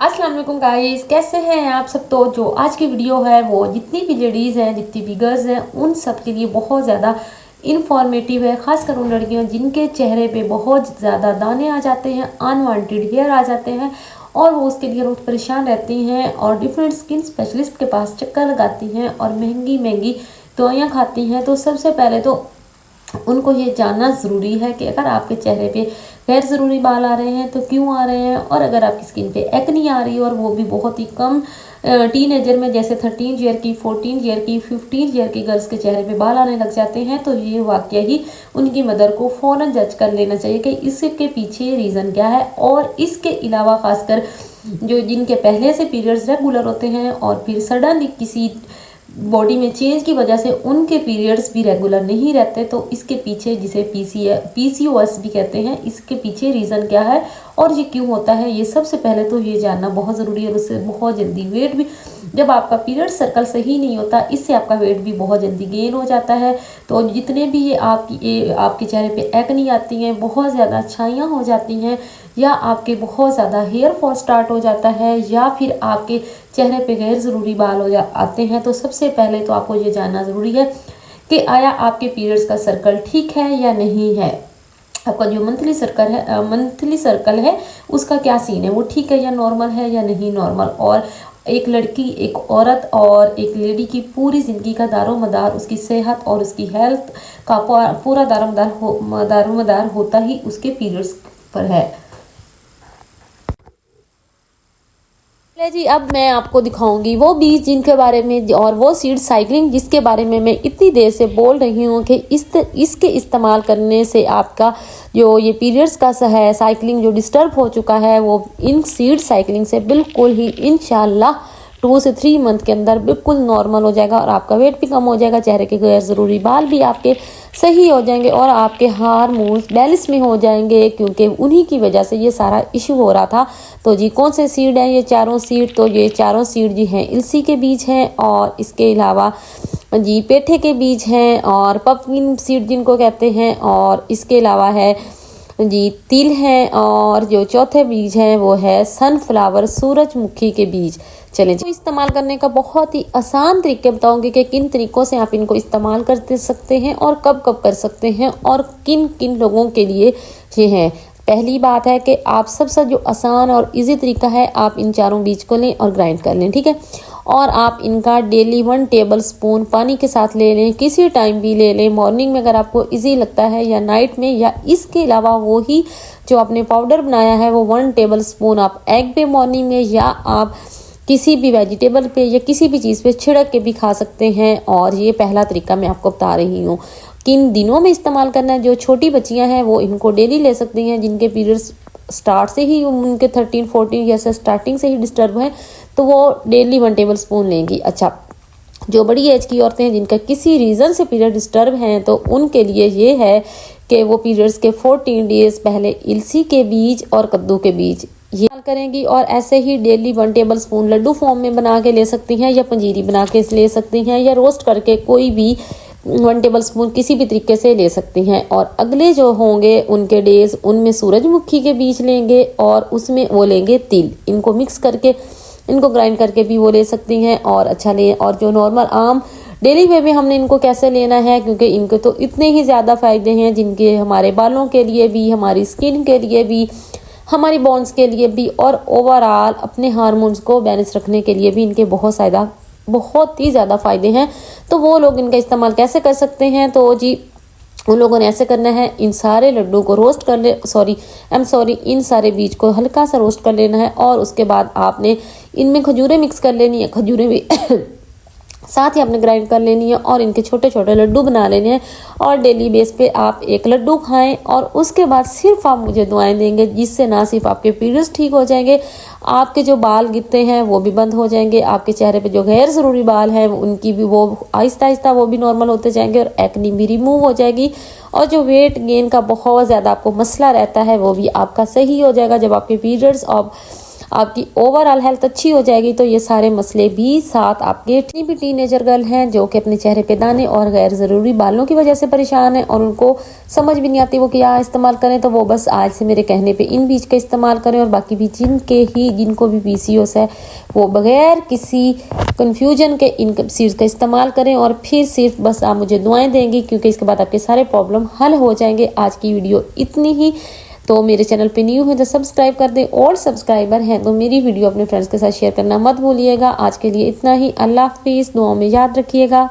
अस्सलाम वालेकुम गाइस, कैसे हैं आप सब। तो जो आज की वीडियो है वो जितनी भी लेडीज़ हैं, जितनी भी गर्ल्स हैं, उन सब के लिए बहुत ज़्यादा इन्फॉर्मेटिव है। खासकर उन लड़कियों जिनके चेहरे पे बहुत ज़्यादा दाने आ जाते हैं, अनवांटेड हेयर आ जाते हैं और वो उसके लिए रोज़ परेशान रहती हैं और डिफरेंट स्किन स्पेशलिस्ट के पास चक्कर लगाती हैं और महंगी महंगी दवाइयाँ खाती हैं। तो सबसे पहले तो उनको ये जानना ज़रूरी है कि अगर आपके चेहरे पे गैर ज़रूरी बाल आ रहे हैं तो क्यों आ रहे हैं, और अगर आपकी स्किन पे एक्ने आ रही है और वो भी बहुत ही कम टीनेजर में, जैसे 13 ईयर की, 14 ईयर की, 15 ईयर की गर्ल्स के चेहरे पे बाल आने लग जाते हैं, तो ये वाकया ही उनकी मदर को फ़ौरन जज कर लेना चाहिए कि इसके पीछे रीज़न क्या है। और इसके अलावा खासकर जो जिनके पहले से पीरियड्स रेगुलर होते हैं और फिर सडनली किसी बॉडी में चेंज की वजह से उनके पीरियड्स भी रेगुलर नहीं रहते, तो इसके पीछे, जिसे पीसीओएस भी कहते हैं, इसके पीछे रीज़न क्या है और ये क्यों होता है, ये सबसे पहले तो ये जानना बहुत ज़रूरी है। और उससे बहुत जल्दी वेट भी, जब आपका पीरियड सर्कल सही नहीं होता, इससे आपका वेट भी बहुत जल्दी गेन हो जाता है। तो जितने भी ये आपके चेहरे पे एक्ने आती हैं, बहुत ज़्यादा छाइयाँ हो जाती हैं, या आपके बहुत ज़्यादा हेयर फॉल स्टार्ट हो जाता है, या फिर आपके चेहरे पे गैर ज़रूरी बाल आते हैं, तो सबसे पहले तो आपको ये जानना ज़रूरी है कि आया आपके पीरियड्स का सर्कल ठीक है या नहीं है। आपका जो मंथली सर्कल है उसका क्या सीन है, वो ठीक है या नॉर्मल है या नहीं नॉर्मल। और एक लड़की, एक औरत और एक लेडी की पूरी ज़िंदगी का दारोमदार उसकी सेहत और उसकी हेल्थ का पूरा दारोमदार होता ही उसके पीरियड्स पर है। जी, अब मैं आपको दिखाऊंगी वो बीज जिनके बारे में, और वो सीड साइकिलिंग जिसके बारे में मैं इतनी देर से बोल रही हूँ कि इसके इस्तेमाल करने से आपका जो ये पीरियड्स का है साइकिलिंग जो डिस्टर्ब हो चुका है, वो इन सीड साइकिलिंग से बिल्कुल ही इंशाल्लाह 2 से 3 मंथ के अंदर बिल्कुल नॉर्मल हो जाएगा और आपका वेट भी कम हो जाएगा, चेहरे के गैर ज़रूरी बाल भी आपके सही हो जाएंगे और आपके हार्मोन्स बैलेंस में हो जाएंगे, क्योंकि उन्हीं की वजह से ये सारा इशू हो रहा था। तो जी कौन से सीड हैं ये चारों सीड, तो ये चारों सीड जी हैं इलसी के बीज हैं, और इसके अलावा जी पेठे के बीज हैं, और पम्पकिन सीड जिनको कहते हैं, और इसके अलावा है जी तिल हैं, और जो चौथे बीज हैं वो है सनफ्लावर सूरजमुखी के बीज। चलें जी, इस्तेमाल करने का बहुत ही आसान तरीके बताऊंगी कि किन तरीकों से आप इनको इस्तेमाल कर सकते हैं और कब कब कर सकते हैं और किन किन लोगों के लिए ये है। पहली बात है कि आप सबसे जो आसान और इजी तरीका है, आप इन चारों बीज को लें और ग्राइंड कर लें, ठीक है। और आप इनका डेली 1 टेबल स्पून पानी के साथ ले लें, किसी टाइम भी ले लें, मॉर्निंग में अगर आपको इजी लगता है, या नाइट में, या इसके अलावा वो ही जो आपने पाउडर बनाया है वो 1 टेबल स्पून आप एग पे मॉर्निंग में, या आप किसी भी वेजिटेबल पे या किसी भी चीज़ पे छिड़क के भी खा सकते हैं। और ये पहला तरीका मैं आपको बता रही हूँ। किन दिनों में इस्तेमाल करना है, जो छोटी बच्चियां हैं वो इनको डेली ले सकती हैं, जिनके पीरियड्स स्टार्ट से ही उनके 13-14 ईयर से स्टार्टिंग से ही डिस्टर्ब है, तो वो डेली 1 टेबल स्पून लेंगी। अच्छा, जो बड़ी एज की औरतें हैं जिनका किसी रीज़न से पीरियड डिस्टर्ब हैं, तो उनके लिए ये है कि वो पीरियड्स के 14 डेज पहले इलसी के बीज और कद्दू के बीज ये करेंगी, और ऐसे ही डेली 1 टेबल स्पून लड्डू फॉर्म में बना के ले सकती हैं, या पंजीरी बना के ले सकती हैं, या रोस्ट करके कोई भी 1 टेबल स्पून किसी भी तरीके से ले सकती हैं। और अगले जो होंगे उनके डेज, उनमें सूरजमुखी के बीज लेंगे और उसमें वो लेंगे तिल, इनको मिक्स करके, इनको ग्राइंड करके भी वो ले सकती हैं और अच्छा लें। और जो नॉर्मल आम डेली वे में हमने इनको कैसे लेना है, क्योंकि इनके तो इतने ही ज़्यादा फ़ायदे हैं, जिनके हमारे बालों के लिए भी, हमारी स्किन के लिए भी, हमारी बोन्स के लिए भी, और ओवरऑल अपने हार्मोन्स को बैलेंस रखने के लिए भी इनके बहुत ही ज़्यादा फ़ायदे हैं। तो वो लोग इनका इस्तेमाल कैसे कर सकते हैं, तो जी उन लोगों ने ऐसे करना है, इन सारे लड्डू को रोस्ट कर ले इन सारे बीज को हल्का सा रोस्ट कर लेना है, और उसके बाद आपने इनमें खजूरें मिक्स कर लेनी है, खजूरें भी साथ ही आपने ग्राइंड कर लेनी है, और इनके छोटे छोटे लड्डू बना लेने हैं, और डेली बेस पे आप 1 लड्डू खाएं, और उसके बाद सिर्फ आप मुझे दुआएं देंगे, जिससे ना सिर्फ आपके पीरियड्स ठीक हो जाएंगे, आपके जो बाल गिरते हैं वो भी बंद हो जाएंगे, आपके चेहरे पे जो गैर ज़रूरी बाल हैं उनकी भी वो आहिस्ता आहिस्ता वो भी नॉर्मल होते जाएंगे, और एक्ने भी रिमूव हो जाएगी, और जो वेट गेन का बहुत ज़्यादा आपको मसला रहता है वो भी आपका सही हो जाएगा। जब आपके पीरियड्स आपकी ओवरऑल हेल्थ अच्छी हो जाएगी। तो ये सारे मसले भी साथ आपके जितनी भी टीनेजर गर्ल हैं जो कि अपने चेहरे पे दाने और गैर ज़रूरी बालों की वजह से परेशान है और उनको समझ भी नहीं आती वो क्या इस्तेमाल करें, तो वो बस आज से मेरे कहने पे इन बीज का इस्तेमाल करें। और बाकी भी जिनको भी पीसीओएस है वो बगैर किसी कन्फ्यूजन के इन सीड्स का इस्तेमाल करें और फिर सिर्फ बस आप मुझे दुआएं देंगी, क्योंकि इसके बाद आपके सारे प्रॉब्लम हल हो जाएंगे। आज की वीडियो इतनी ही। तो मेरे चैनल पे न्यू है तो सब्सक्राइब कर दें, और सब्सक्राइबर हैं तो मेरी वीडियो अपने फ्रेंड्स के साथ शेयर करना मत भूलिएगा। आज के लिए इतना ही। अल्लाह हाफिज़। दुआओं में याद रखिएगा।